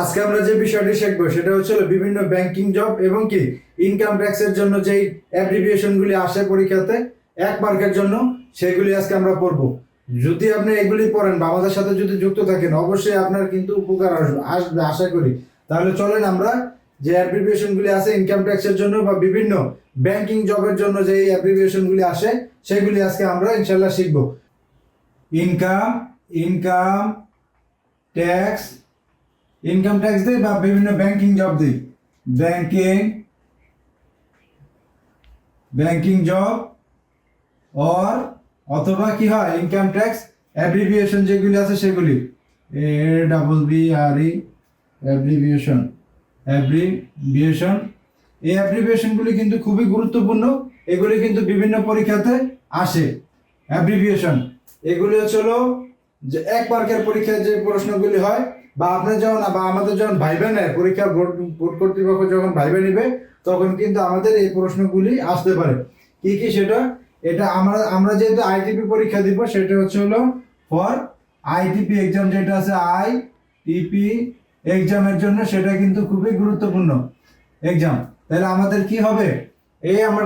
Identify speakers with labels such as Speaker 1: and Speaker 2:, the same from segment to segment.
Speaker 1: আজকে আমরা যে বিষয়টি শিখবো সেটা হচ্ছে বিভিন্ন ব্যাংকিং জব এবং কি ইনকাম ট্যাক্সের জন্য যেই অ্যাব্রিভিয়েশন গুলি আসে পরীক্ষাতে 1 মার্কের জন্য, সেগুলি আজকে আমরা পড়বো। যদি আপনি এগুলি পড়েন বা আমাদের সাথে যদি যুক্ত থাকেন, অবশ্যই আপনার কিন্তু উপকার আসবে আশা করি। তাহলে চলেন আমরা যে অ্যাব্রিভিয়েশন গুলি আছে ইনকাম ট্যাক্সের জন্য বা বিভিন্ন ব্যাংকিং জবের জন্য যে অ্যাব্রিভিয়েশন গুলি আসে সেগুলি আজকে আমরা ইনশাল্লাহ শিখবো। Income income tax income tax দিই বা বিভিন্ন ব্যাংকিং জব দিই, ব্যাংকিং জব অথবা কি হয় ইনকাম ট্যাক্স অ্যাব্রিভিয়েশন যেগুলি আছে সেগুলি ABBRE অ্যাব্রিভিয়েশন এই অ্যাব্রিভিয়েশনগুলি কিন্তু খুবই গুরুত্বপূর্ণ। এগুলি কিন্তু বিভিন্ন পরীক্ষাতে আসে। অ্যাব্রিভিয়েশন এগুলি হলো যে 1 মার্কের পরীক্ষায় যে প্রশ্নগুলি হয় বা আপনার যখন বা আমাদের যখন ভাইবা নেয় পরীক্ষা বোর্ড কর্তৃপক্ষ যখন ভাইবা নিবে তখন কিন্তু আমাদের এই প্রশ্নগুলি আসতে পারে। কি কি সেটা এটা আমরা যেহেতু আইটিপি পরীক্ষা দিব সেটা হলো ফর আইটিপি এক্সাম, যেটা আছে আইটিপি এক্সামের জন্য, সেটা কিন্তু খুবই গুরুত্বপূর্ণ এক্সাম। তাহলে আমাদের কি হবে, এই আমরা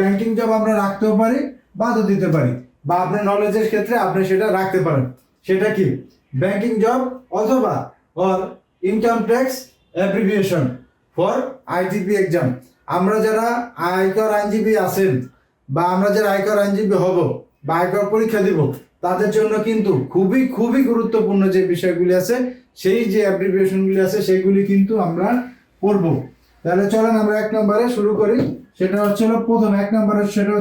Speaker 1: ব্যাংকিং জব আমরা রাখতেও পারি বাদও দিতে পারি, বা আপনার নলেজের ক্ষেত্রে আপনি সেটা রাখতে পারেন। সেটা কি ব্যাংকিং জব অথবা or income tax abbreviation for ITP exam. আমরা যারা আয়কর আইনজীবী আছেন বা আমরা যারা আয়কর আইনজীবী হব বা আয়কর পরীক্ষা দিব তাদের জন্য কিন্তু খুবই খুবই গুরুত্বপূর্ণ যে বিষয়গুলি আছে, সেই যে অ্যাব্রিভিয়েশনগুলি আছে সেগুলি কিন্তু আমরা পড়ব। তাহলে চলেন আমরা 1 নম্বরে শুরু করি। সেটা প্রথম 1 নম্বরে সেটা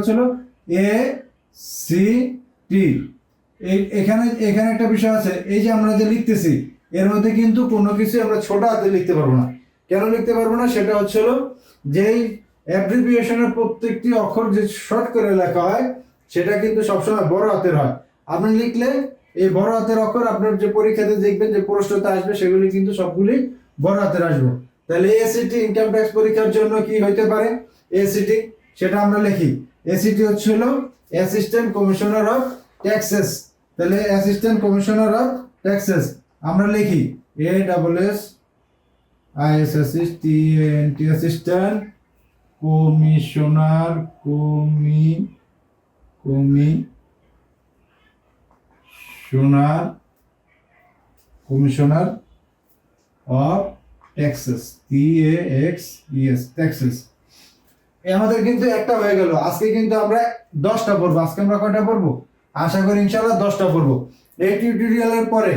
Speaker 1: ACT। এখানে একটা বিষয় আছে, এই যে আমরা যে লিখতেছি এর মধ্যে কিন্তু কোনো কিছু আমরা ছোট হাতে লিখতে পারবো না। কেন লিখতে পারবো না, সেটা যেই অ্যাব্রিভিয়েশনের প্রত্যেকটি অক্ষর যে শর্ট করে লেখা হয় সেটা কিন্তু সবসময় বড় হাতের হয়। আপনি লিখলে এই বড় হাতের অক্ষর আপনার যে পরীক্ষাতে দেখবেন যে প্রশ্নতে আসবে সেগুলি কিন্তু সবগুলি বড় হাতের আসবে। তাহলে ACT ইনকাম ট্যাক্স পরীক্ষার জন্য কি হইতে পারে, ACT সেটা আমরা লিখি। ACT assistant commissioner of taxes. তাহলে অ্যাসিস্ট্যান্ট কমিশনার অফ ট্যাক্সেস আমরা লিখি ASSISTANT assistant commissioner commissioner of taxes taxes. আমাদের কিন্তু একটা হয়ে গেল। আজকে কিন্তু আমরা 10টা পড়বো। আজকে আমরা কয়টা পড়বো, আশা করি ইনশাআল্লাহ 10টা পড়বো। এই টিউটোরিয়ালের পরে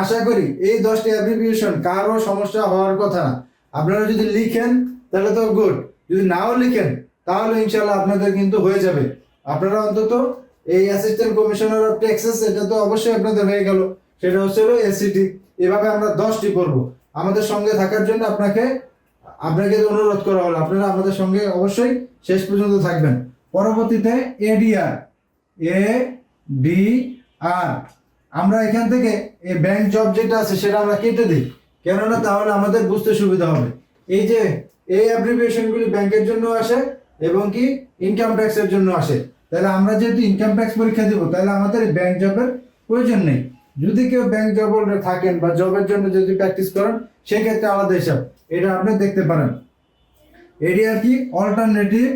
Speaker 1: আশা করি এই 10টি অ্যাব্রিভিয়েশন কারো সমস্যা হওয়ার কথা না। আপনারা যদি লিখেন তাহলে তো গুড, যদি নাও লিখেন তাহলে ইনশাআল্লাহ আপনাদের কিন্তু হয়ে যাবে। আপনারা অন্তত এই অ্যাসিস্ট্যান্ট কমিশনার অফ ট্যাক্সেস এটা তো অবশ্যই আপনাদের হয়ে গেল, সেটা ACT। এভাবে আমরা 10টি পড়বো। আমাদের সঙ্গে থাকার জন্য আপনাকে অনুরোধ করা হলো, আপনারা আমাদের সঙ্গে অবশ্যই শেষ পর্যন্ত থাকবেন। পরবর্তীতে ADR আমরা এখান থেকে এই ব্যাংক জব যেটা আছে সেটা আমরা কেটে দিই, কেননা তাহলে আমাদের বুঝতে সুবিধা হবে। এই যে এই অ্যাব্রিভিয়েশনগুলি ব্যাংকের জন্য আসে এবং কি ইনকাম ট্যাক্সের জন্য আসে। তাহলে আমরা যেহেতু ইনকাম ট্যাক্স পরীক্ষা দেব তাহলে আমাদের ব্যাংক জবের প্রয়োজন নেই। যদি কেউ ব্যাংক জব থাকেন বা জবের জন্য যদি প্র্যাকটিস করেন সেক্ষেত্রে আলাদা হিসাব, এটা আপনি দেখতে পারেন। ADR কি alternative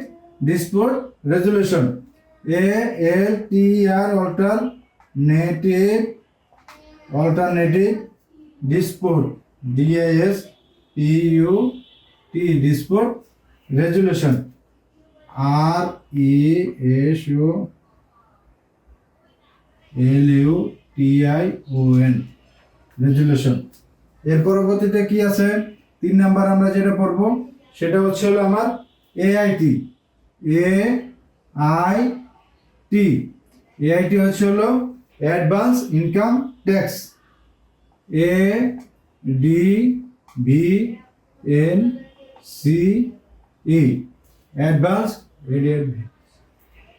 Speaker 1: dispute resolution, ALTR alternative dispute DISPUT dispute resolution RESULUTION resolution. এর পরবর্তীতে কি আছে, 3 নাম্বার আমরা যেটা পড়বো সেটা আমার AIT advance income tax, ADVNCE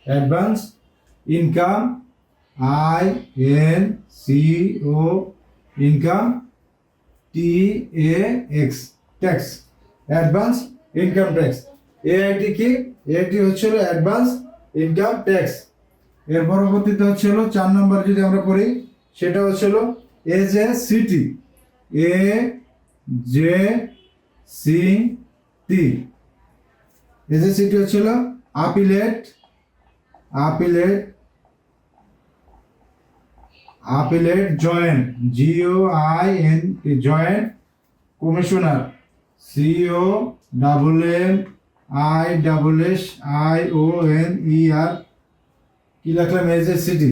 Speaker 1: advance income INCO income TAX tax, advance income tax. AIT কি, AIT অ্যাডভান্স ইনকাম ট্যাক্স। এর পরবর্তীতে 4 নম্বর যদি আমরা পড়ি সেটা AJCT J C T. AJCT হচ্ছিল appellate joint GOIN joint commissioner COMMISSIONER কি লিখলাম AJCT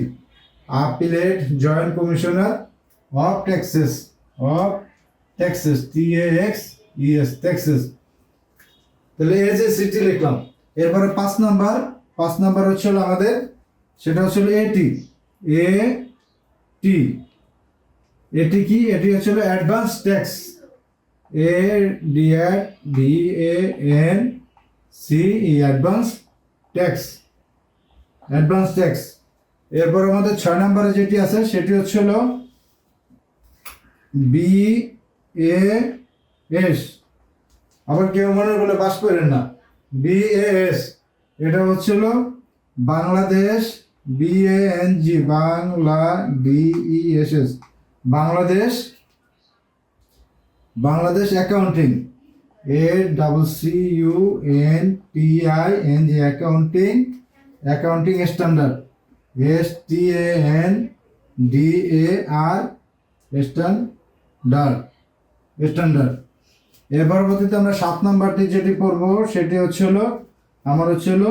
Speaker 1: appellate joint commissioner of taxes TAXES তাহলে এজেসিটি লিখলাম। এরপরে 5 নাম্বার হচ্ছিল আমাদের সেটা হচ্ছিল এটি কি এটি হচ্ছিল advance tax ADVANCE advance tax. এরপর আমাদের 6 নম্বরে যেটি আছে সেটি হচ্ছিল BAS। আবার কেউ মনে করলে বাস করেন না, BAS এটা হচ্ছিল Bangladesh BANG BESS Bangladesh accounting ACCUNTING accounting standard standard. এর পরবর্তীতে আমরা 7 নাম্বারটি যেটি পড়বো সেটি হচ্ছিল আমার হচ্ছিল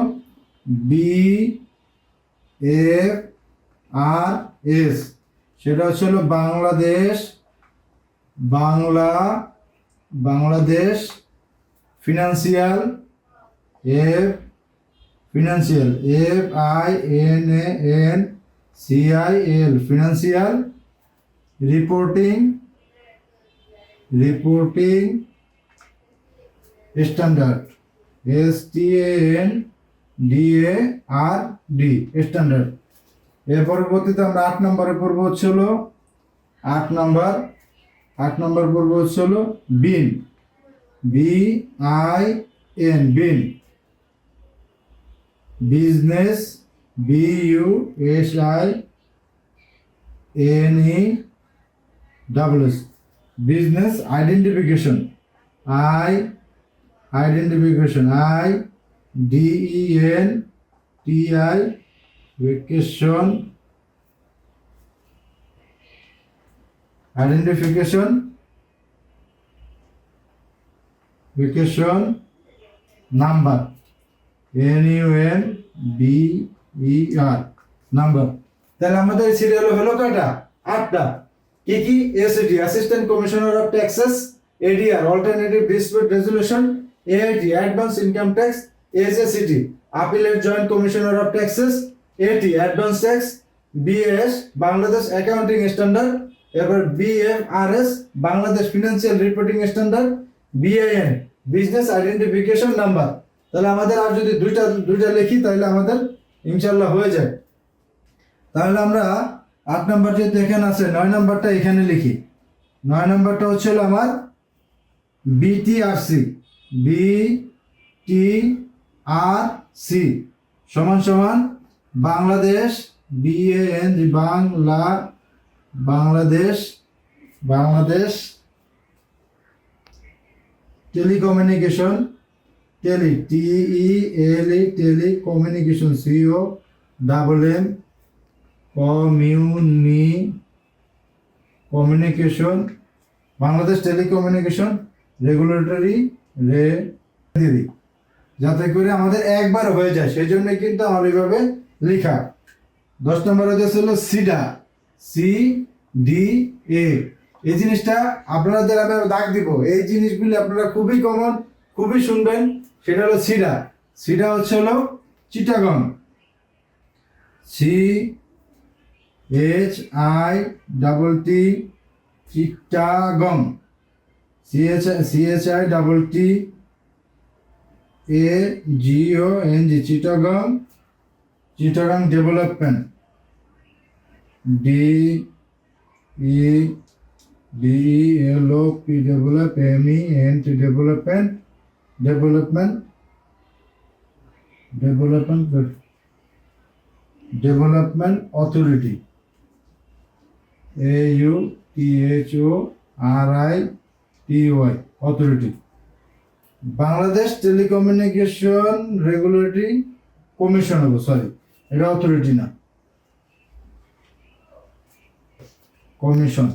Speaker 1: BFRS সেটা হচ্ছিল Bangladesh financial FINANCIAL financial reporting standard STANDARD standard. এর পরবর্তীতে আমরা 8 নম্বরে পড়ব হচ্ছিল 8 নম্বর পড়ব হচ্ছিল BIN business BUSINESS business identification IDENTIFICATION number NUMBER number. তাহলে আমাদের সিরিয়াল হলো কয়টা? 8টা। কি ACT assistant commissioner of taxes, ADR alternative dispute resolution, AIT advance income tax, AJCT appellate joint commissioner of taxes, AT advance tax, BAS Bangladesh accounting standard, এরপর BFRS Bangladesh financial reporting standard, BIN business identification number. তাহলে আমাদের আর যদি দুইটা লিখি তাহলে আমাদের ইনশাআল্লাহ হয়ে যায়। তাহলে আমরা 8 নাম্বার যেহেতু এখানে আছে 9 নাম্বারটা এখানে লিখি। 9 নাম্বারটা হচ্ছিল আমার BTRC সমান Bangladesh Bangladesh telecommunication telecommunication communication Bangladesh telecommunication regulatory যাতে করে আমাদের একবার হয়ে যায়, সেই জন্য কিন্তু আমার এইভাবে লেখা। 10 নম্বর হয়েছিল CDA। এই জিনিসটা আপনাদের আমি দাগ দিব, এই জিনিসগুলি আপনারা খুবই কমন, খুবই শুনবেন। সেটা হলো সিডা হচ্ছে হলো Chittagong, CHITT Chittagong, CHITT AGONG Chittagong development, DEVELOP MENT development authority, AUTHORITY TOI authority, Bangladesh telecommunication regulatory commission হবে, সরি এটা অথরিটি না, কমিশন,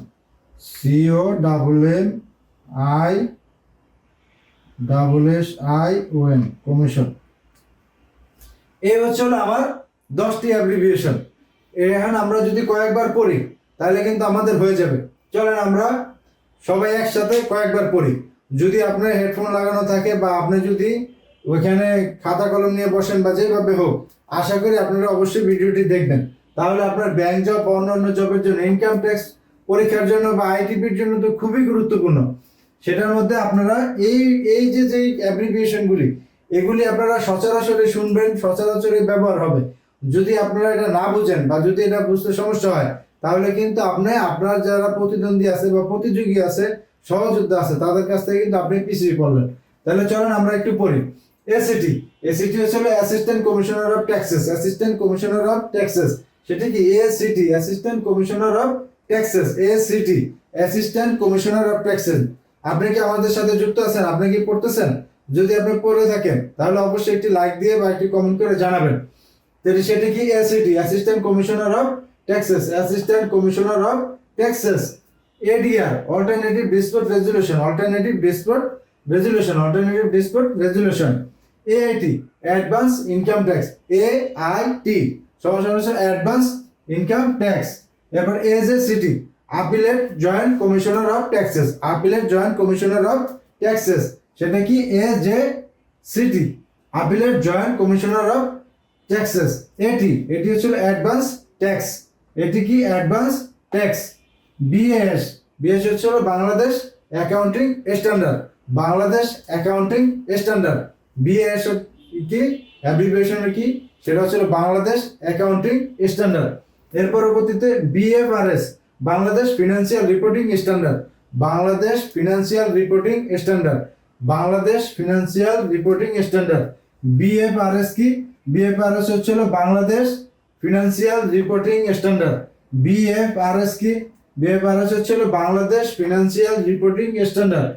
Speaker 1: COMMISSION কমিশন। এই হচ্ছে হলো আমার 10টি অ্যাব্রিভিয়েশন। এখন আমরা যদি কয়েকবার পড়ি তাহলে কিন্তু আমাদের হয়ে যাবে। চলেন আমরা সবাই একসাথে কয়েকবার পড়ি। যদি আপনার হেডফোন লাগানো থাকে বা আপনি যদি ওইখানে খাতা কলম নিয়ে বসেন বা যেভাবে হোক, আশা করি আপনারা অবশ্যই ভিডিওটি দেখবেন। তাহলে আপনার ব্যাংক জব, অন্যান্য জবের জন্য, ইনকাম ট্যাক্স পরীক্ষার জন্য বা আইটিপির জন্য তো খুবই গুরুত্বপূর্ণ। সেটার মধ্যে আপনারা এই যে অ্যাব্রিভিয়েশনগুলি, এগুলি আপনারা সচরাচরই শুনবেন, সচরাচরই ব্যবহার হবে। যদি আপনারা এটা না বুঝেন বা যদি এটা বুঝতে সমস্যা হয়, তাহলে কিন্তু আপনার যারা প্রতিদ্বন্দ্বী আছে বা প্রতিযোগী আছে, সহযোদ্ধা আছে, তাদের কাছ থেকে কিন্তু আপনি পিছিয়ে পড়বেন। তাহলে চলেন আমরা একটু পড়ি। এসিটি হচ্ছে assistant commissioner of taxes, assistant commissioner of taxes. সেটা কি ACT, assistant commissioner of taxes, ACT, assistant commissioner of taxes. আপনি কি আমাদের সাথে যুক্ত আছেন? আপনি কি পড়তেছেন? যদি আপনি পড়ে থাকেন তাহলে অবশ্যই একটি লাইক দিয়ে বা একটি কমেন্ট করে জানাবেন। তাহলে সেটা কি ACT, assistant commissioner of taxes, assistant commissioner of taxes. ADR, alternative dispute resolution, alternative dispute resolution, alternative dispute resolution. AIT, advance income tax, AIT সমস্যা অ্যাডভান্স ইনকাম ট্যাক্স। এরপর AJCT, appellate joint commissioner of taxes, appellate joint commissioner of taxes. সেটা কি AJCT, appellate joint commissioner of taxes. AT হচ্ছে advance tax, এটি কি advance tax. BS হচ্ছে Bangladesh accounting standard, Bangladesh accounting standard. BS কি abbreviation কি, সেটা হচ্ছে বাংলাদেশ অ্যাকাউন্টিং স্ট্যান্ডার্ড। এর পরবর্তীতে BFRS, Bangladesh financial reporting standard, Bangladesh financial reporting standard, Bangladesh financial reporting standard. BFRS কি, বিএফআরএস হচ্ছে Bangladesh financial reporting standard. BFRS কি, বিএফআরএস হচ্ছে Bangladesh financial reporting standard,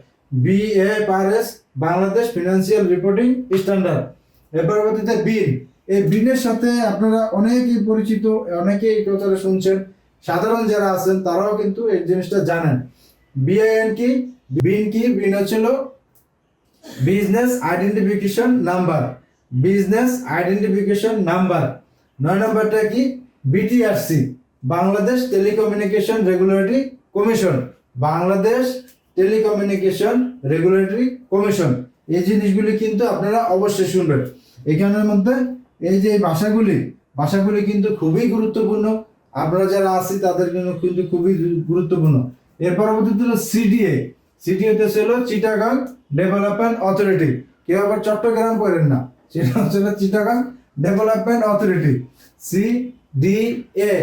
Speaker 1: BFRS Bangladesh financial reporting standard. এর পরবর্তীতে বিন, এই বিনের সাথে আপনারা অনেকেই পরিচিত, অনেকেই এই কথাটা শুনছেন, সাধারণ যারা আছেন তারাও কিন্তু এই জিনিসটা জানেন। বিআইএন কি, বিন কি, বিন হচ্ছিল business identification number, business identification number. 9 নম্বরটা কি, BTRC, Bangladesh telecommunication regulatory commission, Bangladesh telecommunication regulatory commission. এই জিনিসগুলি কিন্তু আপনারা অবশ্যই শুনবেন। এখানের মধ্যে এই যে ভাষাগুলি কিন্তু খুবই গুরুত্বপূর্ণ, আপনারা যারা আছি তাদের জন্য কিন্তু খুবই গুরুত্বপূর্ণ। এর পরবর্তীতে হলো সিডিএ, সিডিএ ছিল চিটাগাং ডেভেলপমেন্ট অথরিটি। কেউ আবার চট্টগ্রাম করেন না, সেটা হচ্ছে Chittagong development authority, CDA,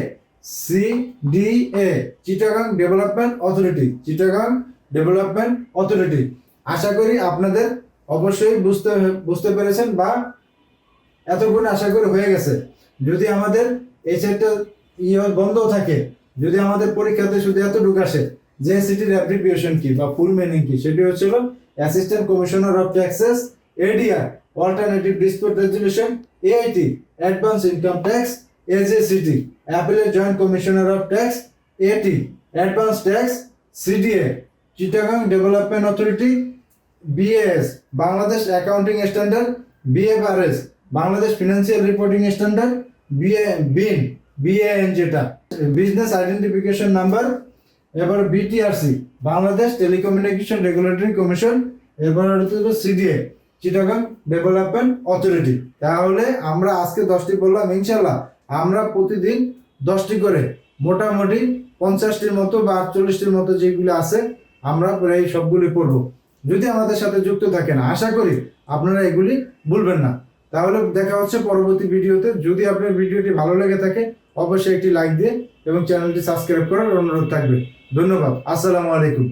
Speaker 1: CDA, Chittagong development authority, Chittagong development authority. আশা করি আপনাদের অবশ্যই বুঝতে পেরেছেন বা এতক্ষণ আশা করি হয়ে গেছে। যদি আমাদের এই সেটটা বন্ধ থাকে, যদি আমাদের পরীক্ষাতে শুধু এতটুকু আসে যে সিটির অ্যাব্রিভিয়েশন কি বা ফুল মিনিং কি, সেটি হচ্ছিল assistant commissioner of taxes, ADR alternative dispute resolution, AIT advance income tax, AJCT appellate joint commissioner of tax, AT advance tax, CDA Chittagong development authority, BAS Bangladesh accounting standard, BFRS Bangladesh financial reporting standard, BIN BAN যেটা business identification number. এবার BTRC Bangladesh telecommunication regulatory commission. এবার হচ্ছে CDA Chittagong development authority. তাহলে আমরা আজকে 10টি বললাম, ইনশাল্লাহ আমরা প্রতিদিন 10টি করে মোটামুটি 50টির মতো বা 48টির মতো যেগুলো আছে আমরা এই সবগুলি পড়বো। যদি আমাদের সাথে যুক্ত থাকেন আশা করি আপনারা এগুলি ভুলবেন না। তাহলে দেখা হচ্ছে পরবর্তী ভিডিওতে। যদি আপনার ভিডিওটি ভালো লেগে থাকে অবশ্যই একটি লাইক দিয়ে এবং চ্যানেলটি সাবস্ক্রাইব করার অনুরোধ থাকবে। ধন্যবাদ। আসসালামু আলাইকুম।